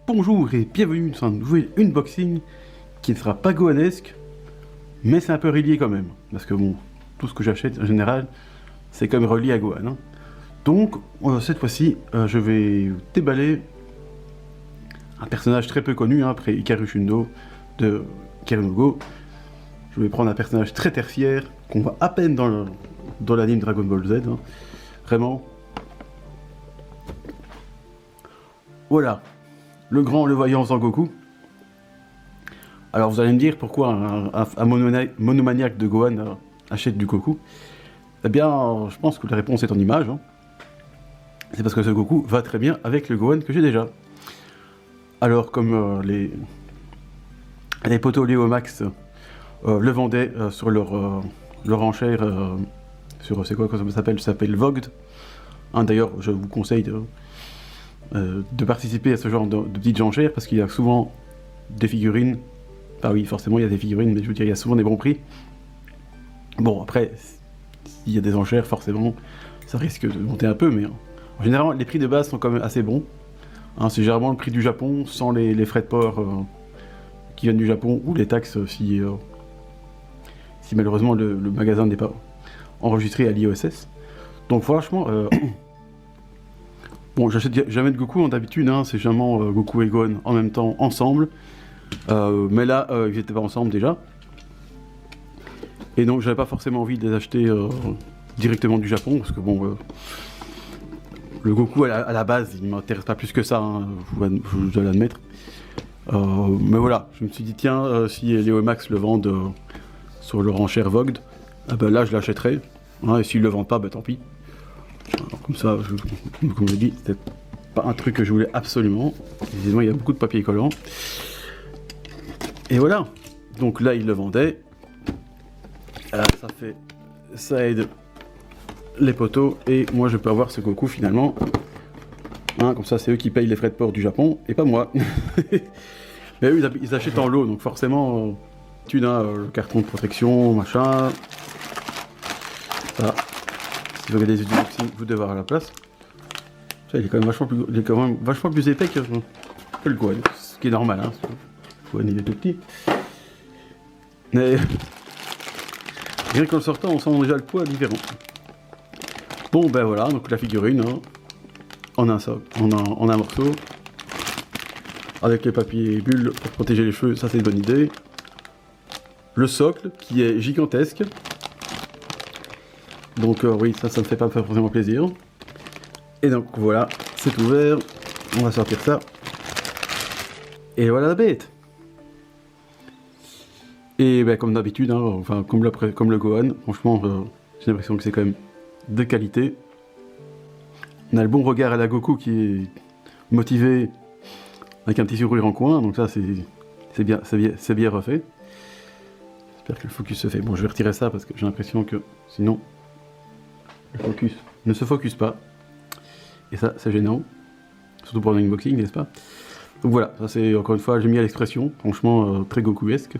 Bonjour et bienvenue dans un nouvel unboxing qui ne sera pas gohanesque, mais c'est un peu relié quand même. Parce que bon, tout ce que j'achète en général, c'est quand même relié à Gohan. Hein. Donc, cette fois-ci, je vais déballer un personnage très peu connu, hein, après Hikaru Shundo de Kerunogo. Je vais prendre un personnage très tertiaire, qu'on voit à peine dans l'anime Dragon Ball Z. Hein. Vraiment. Voilà. Le grand, le voyant Zangoku. Alors vous allez me dire pourquoi un monomaniaque de Gohan achète du Goku. Eh bien, je pense que la réponse est en image. Hein. C'est parce que ce Goku va très bien avec le Gohan que j'ai déjà. Alors comme les potos Léo Max le vendaient sur leur enchère, sur c'est quoi que ça s'appelle Vogue. Hein, d'ailleurs, je vous conseille de participer à ce genre de petites enchères parce qu'il y a souvent des figurines. Ah oui, forcément il y a des figurines, mais je veux dire, il y a souvent des bons prix. Bon, après, s'il y a des enchères, forcément, ça risque de monter un peu, mais en général, les prix de base sont quand même assez bons. Hein, c'est généralement le prix du Japon, sans les frais de port qui viennent du Japon, ou les taxes si malheureusement le magasin n'est pas enregistré à l'IOSS. Donc franchement, bon, j'achète jamais de Goku, d'habitude, hein, c'est jamais Goku et Gohan en même temps, ensemble. Mais là, ils n'étaient pas ensemble déjà. Et donc, j'avais pas forcément envie de les acheter directement du Japon, parce que bon, le Goku à la base, il m'intéresse pas plus que ça, hein, je dois l'admettre. Mais voilà, je me suis dit, tiens, si Léo et Max le vendent sur leur enchère Vogue, ben là, je l'achèterai. Hein, et s'ils le vendent pas, ben tant pis. Alors, comme ça, comme je dis, c'était pas un truc que je voulais absolument. Évidemment, il y a beaucoup de papier collant. Et voilà, donc là il le vendait, ça aide les poteaux et moi je peux avoir ce Goku finalement, hein, comme ça c'est eux qui payent les frais de port du Japon et pas moi. Mais eux ils achètent en lot donc forcément tu as le carton de protection, machin, ça, si vous regardez les unboxings vous devez avoir la place. Ça, il est quand même vachement plus épais que le Gohan, ce qui est normal, hein. Gohan il est tout petit. Mais rien qu'en le sortant, on sent déjà le poids différent. Bon ben voilà, donc la figurine, hein, en un morceau. Avec les papiers bulles pour protéger les cheveux, ça c'est une bonne idée. Le socle, qui est gigantesque. Donc oui, ça me fait pas forcément plaisir. Et donc voilà, c'est ouvert. On va sortir ça. Et voilà la bête. Et ben, comme d'habitude, hein, enfin comme le Gohan, franchement, j'ai l'impression que c'est quand même de qualité. On a le bon regard à la Goku qui est motivé avec un petit sourire en coin, donc ça c'est bien refait. J'espère que le focus se fait. Bon, je vais retirer ça parce que j'ai l'impression que sinon le focus ne se focus pas. Et ça, c'est gênant, surtout pour un unboxing, n'est-ce pas? Donc voilà, ça c'est encore une fois, j'ai mis à l'expression, franchement très Goku-esque.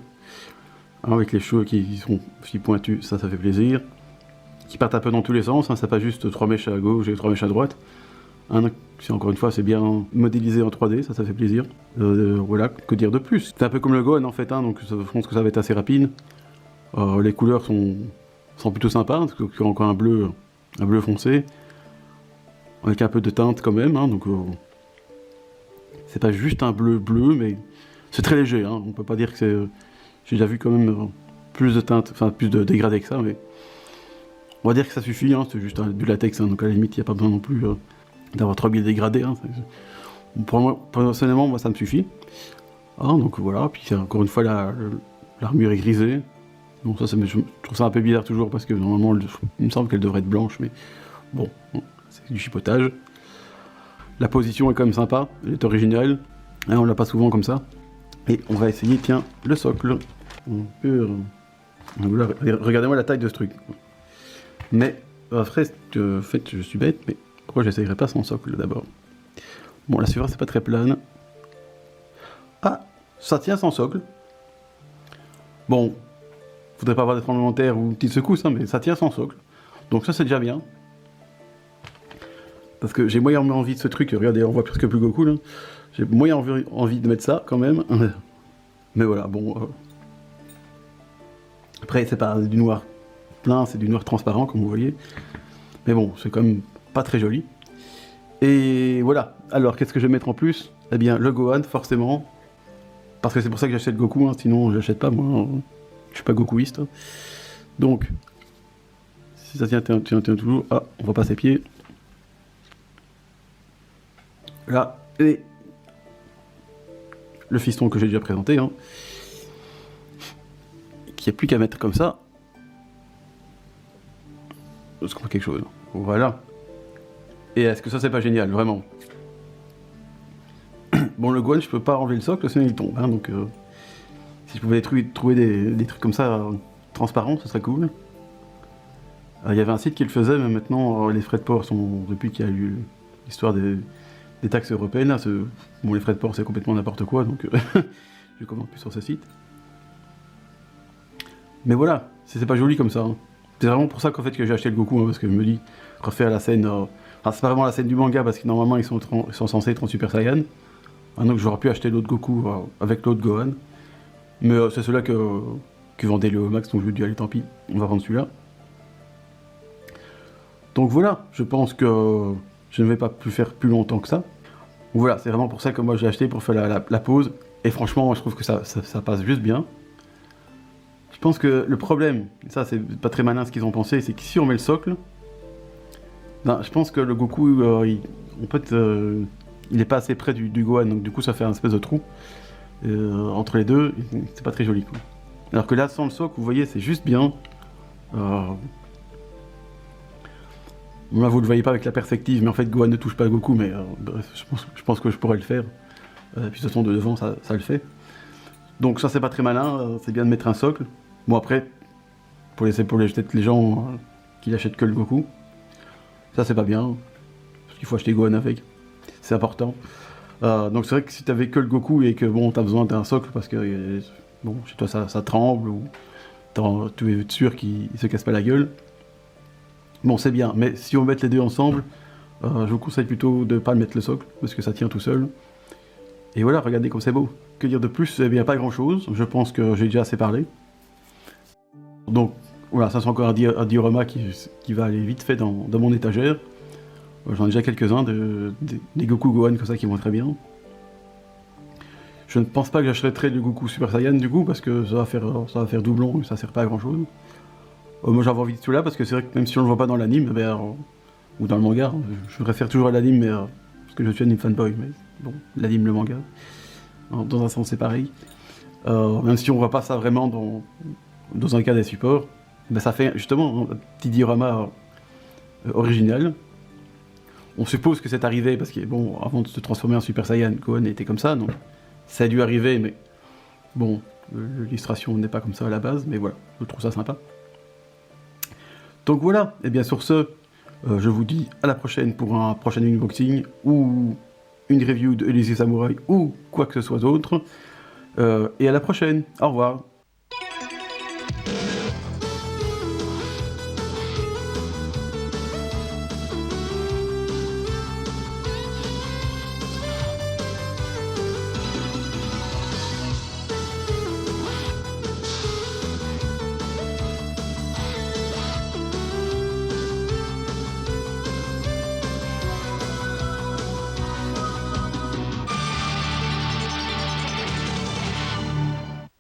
Avec les cheveux qui sont aussi pointus, ça fait plaisir. Qui partent un peu dans tous les sens, hein, c'est pas juste 3 mèches à gauche et 3 mèches à droite. Hein, encore une fois, c'est bien modélisé en 3D, ça fait plaisir. Voilà, que dire de plus. C'est un peu comme le Gohan en fait, hein, donc je pense que ça va être assez rapide. Les couleurs sont plutôt sympas, parce qu'il y a encore un bleu foncé. Avec un peu de teinte quand même, hein, donc c'est pas juste un bleu, mais c'est très léger, hein, on peut pas dire que c'est... J'ai déjà vu quand même plus de teintes, enfin plus de dégradés que ça, mais on va dire que ça suffit, hein, c'est juste du latex, hein, donc à la limite il n'y a pas besoin non plus d'avoir 3000 dégradés. Hein, pour moi, personnellement, moi ça me suffit. Hein, donc voilà, puis encore une fois l'armure est grisée. Bon, ça, je trouve ça un peu bizarre toujours parce que normalement il me semble qu'elle devrait être blanche, mais bon, c'est du chipotage. La position est quand même sympa, elle est originale, hein, on l'a pas souvent comme ça. Et on va essayer, tiens, le socle. On peut... Regardez-moi la taille de ce truc. Mais, après, en fait, je suis bête, mais pourquoi j'essayerais pas sans socle d'abord? Bon, la surface c'est pas très plane. Ah, ça tient sans socle. Bon, faudrait pas avoir des tremblements de terre ou une petite secousse, hein, mais ça tient sans socle. Donc ça c'est déjà bien. Parce que j'ai moyennement envie de ce truc, regardez, on voit presque plus Goku là. J'ai moyen envie de mettre ça quand même. Mais voilà, bon. Après, c'est pas du noir plein, c'est du noir transparent, comme vous voyez. Mais bon, c'est quand même pas très joli. Et voilà. Alors, qu'est-ce que je vais mettre en plus? Eh bien, le Gohan, forcément. Parce que c'est pour ça que j'achète Goku, hein, sinon j'achète pas, moi. Je suis pas Gokuiste. Donc, si ça tient toujours. Ah, on voit pas ses pieds. Là, et le fiston que j'ai déjà présenté, hein, qui a plus qu'à mettre comme ça. Est-ce qu'on voit quelque chose? Voilà. Et est-ce que ça c'est pas génial, vraiment? Bon, le Gohan, je peux pas enlever le socle, sinon il tombe, hein, donc si je pouvais trouver des trucs comme ça transparents, ce serait cool. Il y avait un site qui le faisait, mais maintenant les frais de port sont, depuis qu'il y a eu l'histoire des taxes européennes, là, bon, les frais de port c'est complètement n'importe quoi, donc je commande plus sur ce site. Mais voilà, c'est pas joli comme ça. Hein. C'est vraiment pour ça qu'en fait que j'ai acheté le Goku, hein, parce que je me dis, refaire la scène, c'est pas vraiment la scène du manga, parce que normalement ils sont censés être en Super Saiyan. Ah, donc j'aurais pu acheter l'autre Goku avec l'autre Gohan. Mais c'est celui-là que vendait le Max, donc je me dis, allez tant pis, on va vendre celui-là. Donc voilà, je pense que je ne vais pas faire plus longtemps que ça. Donc voilà, c'est vraiment pour ça que moi j'ai acheté pour faire la pause. Et franchement, je trouve que ça passe juste bien. Je pense que le problème, ça c'est pas très malin ce qu'ils ont pensé, c'est que si on met le socle, ben, je pense que le Goku, en fait, il est pas assez près du Gohan, donc du coup ça fait un espèce de trou entre les deux, c'est pas très joli quoi. Alors que là, sans le socle, vous voyez, c'est juste bien. Là, vous le voyez pas avec la perspective, mais en fait, Gohan ne touche pas Goku, mais bref, je pense que je pourrais le faire. Puis de toute façon, de devant, ça le fait. Donc ça, c'est pas très malin, c'est bien de mettre un socle. Bon, après, pour peut-être les gens qui n'achètent que le Goku, ça, c'est pas bien, parce qu'il faut acheter Gohan avec. C'est important. Donc c'est vrai que si t'avais que le Goku et que, bon, t'as besoin d'un socle, parce que, bon, chez toi, ça tremble, ou tu es sûr qu'il se casse pas la gueule. Bon, c'est bien, mais si on met les deux ensemble, je vous conseille plutôt de ne pas mettre le socle, parce que ça tient tout seul. Et voilà, regardez comme c'est beau. Que dire de plus? Eh bien, pas grand-chose. Je pense que j'ai déjà assez parlé. Donc, voilà, ça c'est encore un diorama qui va aller vite fait dans mon étagère. J'en ai déjà quelques-uns, des Goku Gohan comme ça qui vont très bien. Je ne pense pas que j'achèterai le Goku Super Saiyan du coup, parce que ça va faire doublon et ça sert pas à grand-chose. Moi j'avais envie de celui-là parce que c'est vrai que même si on le voit pas dans l'anime, ou dans le manga, je préfère toujours l'anime, mais parce que je suis anime fanboy, mais bon, l'anime, le manga, dans un sens c'est pareil. Même si on voit pas ça vraiment dans un cas des supports, ben ça fait justement un petit diorama original. On suppose que c'est arrivé parce que bon, avant de se transformer en Super Saiyan, Gohan était comme ça, donc ça a dû arriver, mais bon, l'illustration n'est pas comme ça à la base, mais voilà, je trouve ça sympa. Donc voilà, et bien sur ce, je vous dis à la prochaine pour un prochain unboxing, ou une review de Elysium Samurai, ou quoi que ce soit d'autre. Et à la prochaine, au revoir.